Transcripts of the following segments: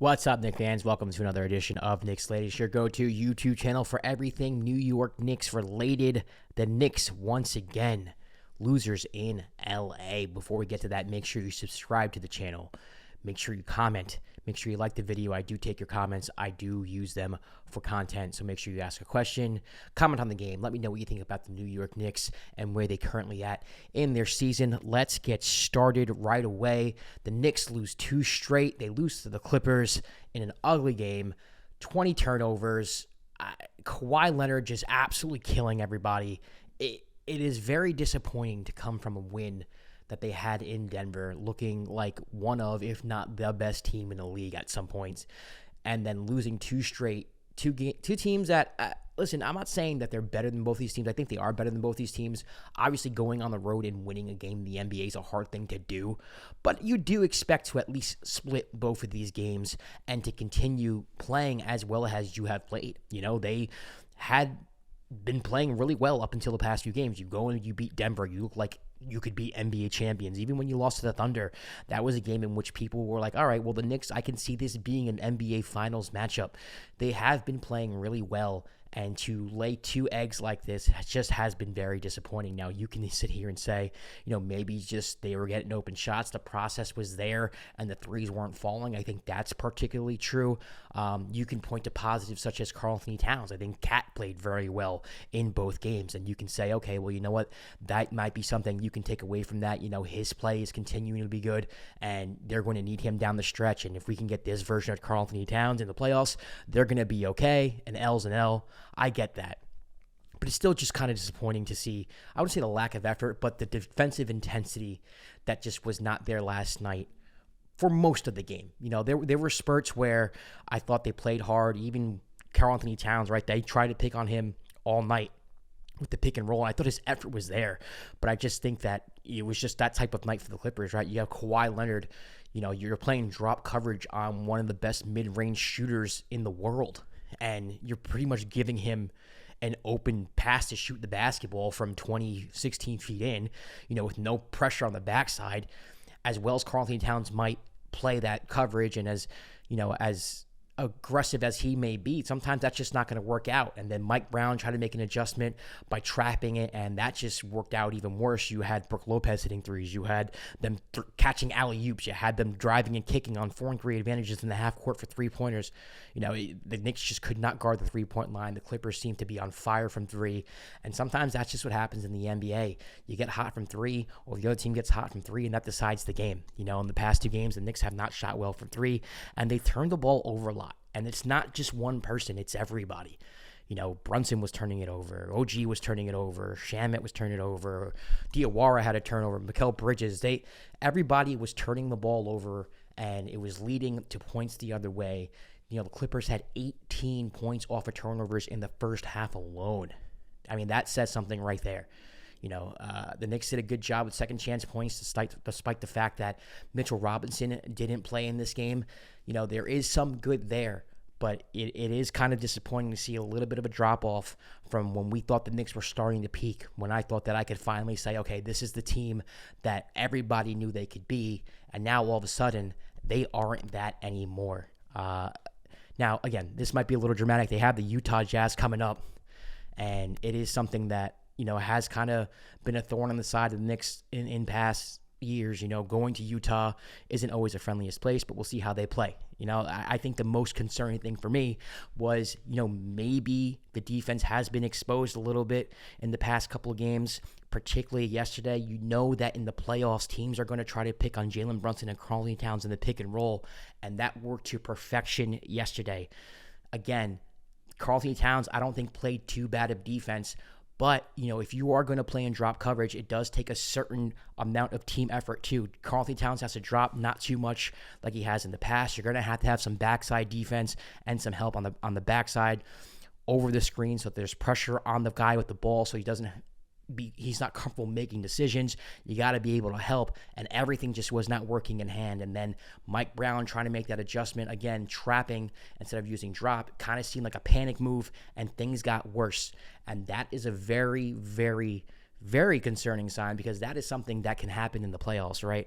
What's up, Knicks fans? Welcome to another edition of Knicks Latest, your go-to YouTube channel for everything New York Knicks related. The Knicks, once again, losers in LA. Before we get to that, make sure you subscribe to the channel. Make sure you comment. Make sure you like the video. I do take your comments. I do use them for content, so make sure you ask a question. Comment on the game. Let me know what you think about the New York Knicks and where they currently at in their season. Let's get started right away. The Knicks lose 2 straight. They lose to the Clippers in an ugly game. 20 turnovers. Kawhi Leonard just absolutely killing everybody. It is very disappointing to come from a win that they had in Denver, looking like one of, if not the best team in the league at some points, and then losing 2 straight, two teams that, listen, I'm not saying that they're better than both these teams. I think they are better than both these teams. Obviously, going on the road and winning a game in the NBA is a hard thing to do, but you do expect to at least split both of these games and to continue playing as well as you have played. You know, they had been playing really well up until the past few games. You go and you beat Denver. You look like you could be NBA champions. Even when you lost to the Thunder, that was a game in which people were like, all right, well, the Knicks, I can see this being an NBA Finals matchup. They have been playing really well, and to lay 2 eggs like this just has been very disappointing. Now, you can sit here and say, you know, maybe just they were getting open shots, the process was there, and the threes weren't falling. I think that's particularly true. You can point to positives such as Karl-Anthony Towns. I think Cat played very well in both games, and you can say, okay, well, you know what? That might be something you can take away from that. You know, his play is continuing to be good, and they're going to need him down the stretch, and if we can get this version of Karl-Anthony Towns in the playoffs, they're going to be okay. An L's an L. I get that. But it's still just kind of disappointing to see, I wouldn't say the lack of effort, but the defensive intensity that just was not there last night for most of the game. You know, there were spurts where I thought they played hard. Even Karl-Anthony Towns, right? They tried to pick on him all night with the pick and roll, and I thought his effort was there. But I just think that it was just that type of night for the Clippers, right? You have Kawhi Leonard, you know, you're playing drop coverage on one of the best mid-range shooters in the world, and you're pretty much giving him an open pass to shoot the basketball from 16 feet in, you know, with no pressure on the backside, as well as Karl-Anthony Towns might play that coverage, and as, you know, as aggressive as he may be, sometimes that's just not going to work out. And then Mike Brown tried to make an adjustment by trapping it, and that just worked out even worse. You had Brook Lopez hitting threes. You had them catching alley-oops. You had them driving and kicking on 4-and-3 advantages in the half court for 3-pointers. You know, the Knicks just could not guard the 3-point line. The Clippers seemed to be on fire from 3, and sometimes that's just what happens in the NBA. You get hot from 3, or the other team gets hot from 3, and that decides the game. You know, in the past 2 games, the Knicks have not shot well from 3, and they turned the ball over a lot. And it's not just one person, it's everybody. You know, Brunson was turning it over. OG was turning it over. Shamet was turning it over. Diawara had a turnover. Mikal Bridges. Everybody was turning the ball over, and it was leading to points the other way. You know, the Clippers had 18 points off of turnovers in the first half alone. I mean, that says something right there. You know, the Knicks did a good job with second chance points despite the fact that Mitchell Robinson didn't play in this game. You know, there is some good there, but it is kind of disappointing to see a little bit of a drop-off from when we thought the Knicks were starting to peak, when I thought that I could finally say, okay, this is the team that everybody knew they could be, and now all of a sudden, they aren't that anymore. Now, again, this might be a little dramatic. They have the Utah Jazz coming up, and it is something that, you know, has kind of been a thorn on the side of the Knicks in past years. You know, going to Utah isn't always the friendliest place, but we'll see how they play. You know, I think the most concerning thing for me was, you know, maybe the defense has been exposed a little bit in the past couple of games, particularly yesterday. You know that in the playoffs, teams are going to try to pick on Jalen Brunson and Karl-Anthony Towns in the pick and roll, and that worked to perfection yesterday. Again, Karl-Anthony Towns, I don't think played too bad of defense. But, you know, if you are going to play in drop coverage, it does take a certain amount of team effort too. Karl-Anthony Towns has to drop not too much like he has in the past. You're going to have some backside defense and some help on the backside over the screen, so there's pressure on the guy with the ball so he's not comfortable making decisions. You got to be able to help, and everything just was not working in hand. And then Mike Brown trying to make that adjustment, again, trapping instead of using drop, kind of seemed like a panic move, and things got worse. And that is a very, very, very concerning sign, because that is something that can happen in the playoffs, right?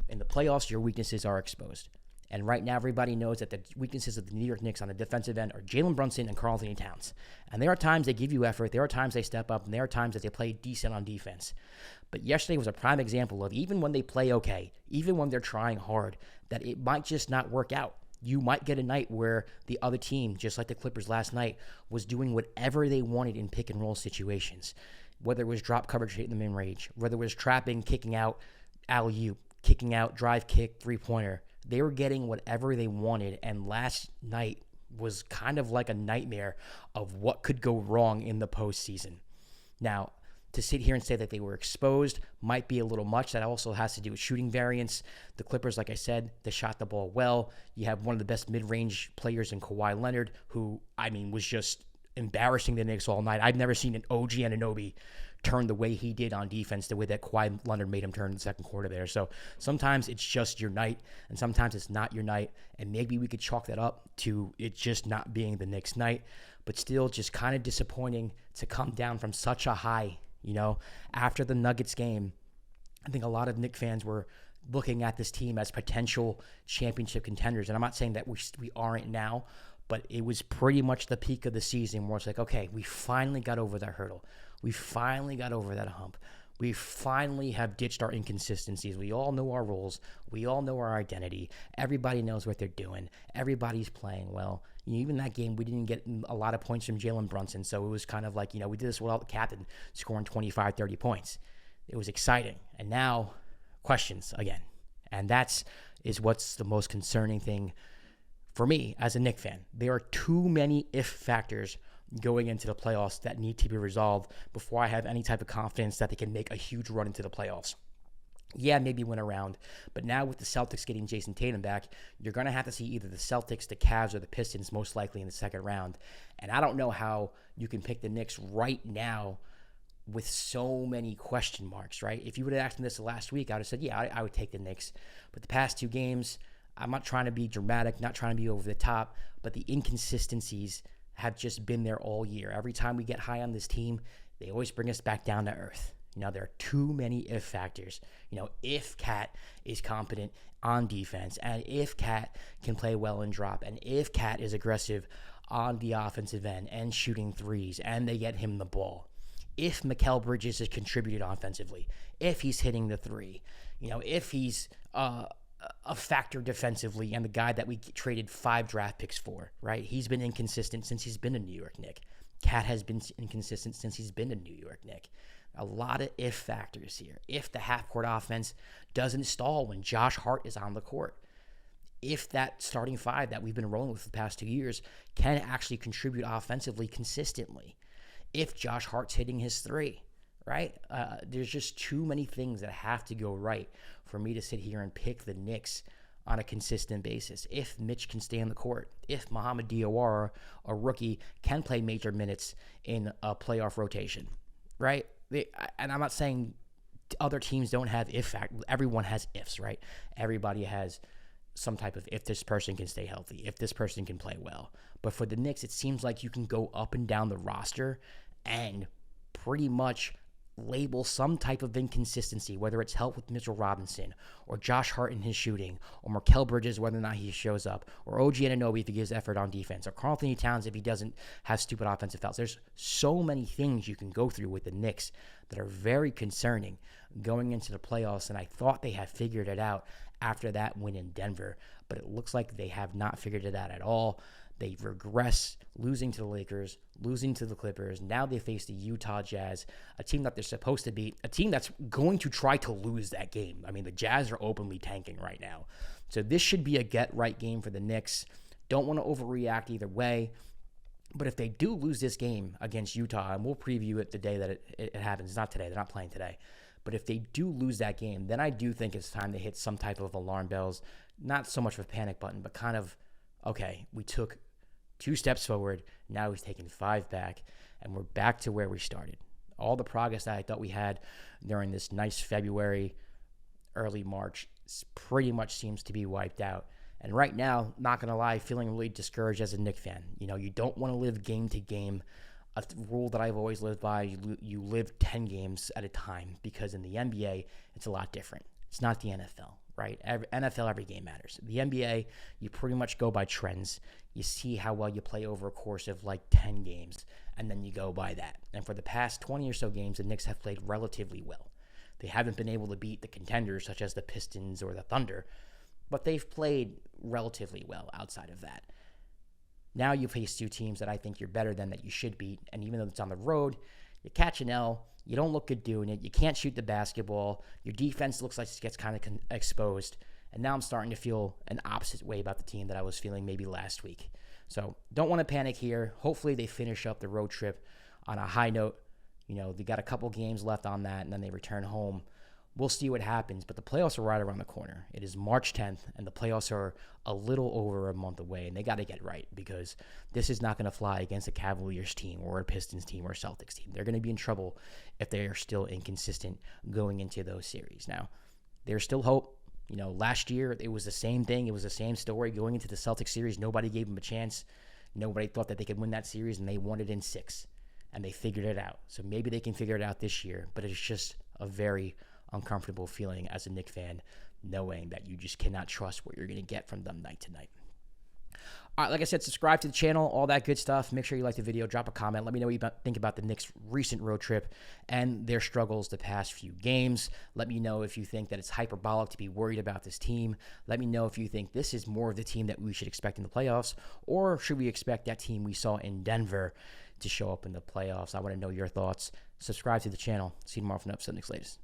In the playoffs, your weaknesses are exposed. And right now, everybody knows that the weaknesses of the New York Knicks on the defensive end are Jalen Brunson and Karl-Anthony Towns. And there are times they give you effort, there are times they step up, and there are times that they play decent on defense. But yesterday was a prime example of even when they play okay, even when they're trying hard, that it might just not work out. You might get a night where the other team, just like the Clippers last night, was doing whatever they wanted in pick and roll situations. Whether it was drop coverage hitting the mid-range, whether it was trapping, kicking out, alley-oop, kicking out, drive kick, three-pointer. They were getting whatever they wanted, and last night was kind of like a nightmare of what could go wrong in the postseason. Now, to sit here and say that they were exposed might be a little much. That also has to do with shooting variance. The Clippers, like I said, they shot the ball well. You have one of the best mid-range players in Kawhi Leonard, who, was just embarrassing the Knicks all night. I've never seen an OG Anunoby turn the way he did on defense, the way that Kawhi Leonard made him turn in the second quarter there. So sometimes it's just your night, and sometimes it's not your night, and maybe we could chalk that up to it just not being the Knicks' night, but still just kind of disappointing to come down from such a high. After the Nuggets game, I think a lot of Knicks fans were looking at this team as potential championship contenders, and I'm not saying that we aren't now, but it was pretty much the peak of the season where it's like, okay, we finally got over that hurdle. We finally got over that hump. We finally have ditched our inconsistencies. We all know our roles. We all know our identity. Everybody knows what they're doing. Everybody's playing well. Even that game, we didn't get a lot of points from Jalen Brunson, so it was kind of like, we did this without the captain scoring 25, 30 points. It was exciting. And now, questions again. And is what's the most concerning thing for me as a Knicks fan. There are too many if factors going into the playoffs that need to be resolved before I have any type of confidence that they can make a huge run into the playoffs. Yeah, maybe win a round, but now with the Celtics getting Jason Tatum back, you're going to have to see either the Celtics, the Cavs, or the Pistons most likely in the second round. And I don't know how you can pick the Knicks right now with so many question marks, right? If you would have asked me this last week, I would have said, yeah, I would take the Knicks. But the past two games, I'm not trying to be dramatic, not trying to be over the top, but the inconsistencies have just been there all year. Every time we get high on this team, they always bring us back down to earth. There are too many if factors. If Cat is competent on defense, and if Cat can play well and drop, and if Cat is aggressive on the offensive end and shooting threes, and they get him the ball. If Mikal Bridges has contributed offensively, if he's hitting the three, if he's a factor defensively and the guy that we traded 5 draft picks for, right? He's been inconsistent since he's been a New York Knick. Cat has been inconsistent since he's been a New York Knick. A lot of if factors here. If the half-court offense doesn't stall when Josh Hart is on the court. If that starting five that we've been rolling with for the past 2 years can actually contribute offensively consistently. If Josh Hart's hitting his three, right? There's just too many things that have to go right for me to sit here and pick the Knicks on a consistent basis. If Mitch can stay on the court, if Mohamed Diawara, a rookie, can play major minutes in a playoff rotation, right? And I'm not saying other teams don't have if fact. Everyone has ifs, right? Everybody has some type of if this person can stay healthy, if this person can play well. But for the Knicks, it seems like you can go up and down the roster and pretty much label some type of inconsistency, whether it's help with Mitchell Robinson or Josh Hart in his shooting or Mikal Bridges, whether or not he shows up, or OG Anunoby if he gives effort on defense, or Karl-Anthony Towns if he doesn't have stupid offensive fouls. There's so many things you can go through with the Knicks that are very concerning going into the playoffs, and I thought they had figured it out after that win in Denver, but it looks like they have not figured it out at all. They regress, losing to the Lakers, losing to the Clippers. Now they face the Utah Jazz, a team that they're supposed to beat, a team that's going to try to lose that game. The Jazz are openly tanking right now. So this should be a get-right game for the Knicks. Don't want to overreact either way. But if they do lose this game against Utah, and we'll preview it the day that it happens. It's not today. They're not playing today. But if they do lose that game, then I do think it's time to hit some type of alarm bells. Not so much of a panic button, but kind of, okay, we took 2 steps forward. Now he's taken 5 back, and we're back to where we started. All the progress that I thought we had during this nice February, early March pretty much seems to be wiped out. And right now, not going to lie, feeling really discouraged as a Knicks fan. You don't want to live game to game. A rule that I've always lived by, you live 10 games at a time, because in the NBA, it's a lot different. It's not the NFL, right? NFL, every game matters. The NBA, you pretty much go by trends. You see how well you play over a course of like 10 games, and then you go by that. And for the past 20 or so games, the Knicks have played relatively well. They haven't been able to beat the contenders such as the Pistons or the Thunder, but they've played relatively well outside of that. Now you face two teams that I think you're better than, that you should beat, and even though it's on the road, you catch an L, you don't look good doing it, you can't shoot the basketball, your defense looks like it gets kind of exposed, and now I'm starting to feel an opposite way about the team that I was feeling maybe last week. So don't want to panic here. Hopefully they finish up the road trip on a high note. You know, they got a couple games left on that, and then they return home. We'll see what happens, but the playoffs are right around the corner. It is March 10th, and the playoffs are a little over a month away, and they got to get right because this is not going to fly against a Cavaliers team or a Pistons team or a Celtics team. They're going to be in trouble if they are still inconsistent going into those series. Now, there's still hope. You know, last year it was the same thing. It was the same story going into the Celtics series. Nobody gave them a chance. Nobody thought that they could win that series, and they won it in 6, and they figured it out. So maybe they can figure it out this year, but it's just a very uncomfortable feeling as a Knicks fan, knowing that you just cannot trust what you're going to get from them night to night. All right, like I said, subscribe to the channel, all that good stuff. Make sure you like the video, drop a comment. Let me know what you think about the Knicks' recent road trip and their struggles the past few games. Let me know if you think that it's hyperbolic to be worried about this team. Let me know if you think this is more of the team that we should expect in the playoffs, or should we expect that team we saw in Denver to show up in the playoffs? I want to know your thoughts. Subscribe to the channel. See you tomorrow for an episode of Knicks Latest.